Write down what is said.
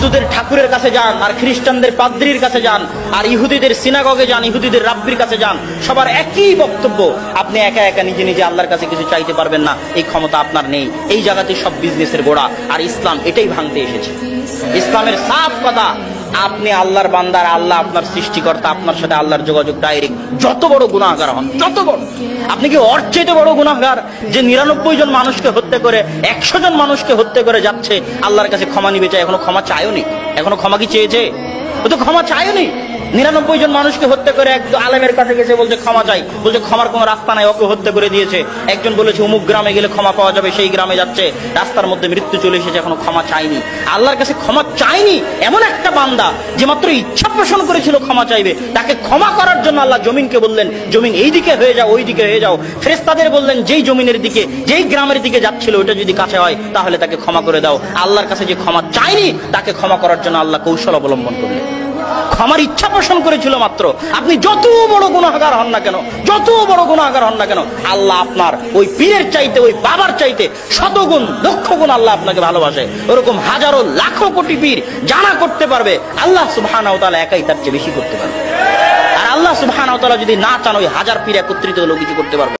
হিন্দুদের ঠাকুরের কাছে যান, আর খ্রিস্টানদের পাদ্রীর কাছে যান, আর ইহুদিদের সিনাগগে যান, ইহুদিদের রাব্বির কাছে যান, সবার একই বক্তব্য, আপনি একা একা নিজে নিজে আল্লাহর কাছে কিছু চাইতে পারবেন না, এই ক্ষমতা আপনার নেই। এই জায়গাতে সব বিজনেসের গোড়া, আর ইসলাম এটাই ভাঙতে এসেছে। ইসলামের সাফ কথা, আপনি আল্লাহর বান্দার, আল্লাহ আপনার সৃষ্টিকর্তা, আপনার সাথে আল্লাহর যোগাযোগ ডাইরেক্ট। যত বড় গুনাহগার হন, যত বড়, আপনি কি ওর চাইতে বড় গুনাহগার যে 99 জন মানুষকে হত্যা করে 100 জন মানুষকে হত্যা করে যাচ্ছে আল্লাহর কাছে ক্ষমা নিবে চাই? এখনো ক্ষমা চায়ওনি। এখনো ক্ষমা কি চেয়েছে? ও তো ক্ষমা চায়ওনি। 99 জন মানুষকে হত্যা করে এক আলেমের কাছে গেছে, বলছে ক্ষমা চাই, বলছে ক্ষমার কোনো রাস্তা নাই, ওকে হত্যা করে দিয়েছে। একজন বলেছে অমুক গ্রামে গেলে ক্ষমা পাওয়া যাবে, সেই গ্রামে যাচ্ছে, রাস্তার মধ্যে মৃত্যু চলে এসেছে, এখনো ক্ষমা চাইনি। আল্লাহর কাছে ক্ষমা চাইনি এমন একটা বান্দা যে মাত্র ইচ্ছা পোষণ করেছিল ক্ষমা চাইবে, তাকে ক্ষমা করার জন্য আল্লাহ জমিনকে বললেন, জমিন এই দিকে হয়ে যাও, ওই দিকে হয়ে যাও। ফেরেশতাদের বললেন, যেই জমিনের দিকে, যেই গ্রামের দিকে যাচ্ছিল ওটা যদি কাছে হয় তাহলে তাকে ক্ষমা করে দাও। আল্লাহর কাছে যে ক্ষমা চাইনি তাকে ক্ষমা করার জন্য আল্লাহ কৌশল অবলম্বন করলেন। ক্ষমার ইচ্ছা পোষণ করেছিল মাত্র। আপনি যত বড় গুনাহগার হন না কেন, যত বড় গুনাহগার হন না কেন, আল্লাহ আপনার ওই পীরের চাইতে, ওই বাবার চাইতে শতগুণ, লক্ষ গুণ আল্লাহ আপনাকে ভালোবাসে। ওরকম হাজারো লাখো কোটি পীর জানা করতে পারবে, আল্লাহ সুবহানাহু ওয়া তাআলা একাই তার চেয়ে বেশি করতে পারবে। আর আল্লাহ সুবহানাহু ওয়া তাআলা যদি না চান, ওই হাজার পীর একত্রিত হলেও কিছু করতে পারবে।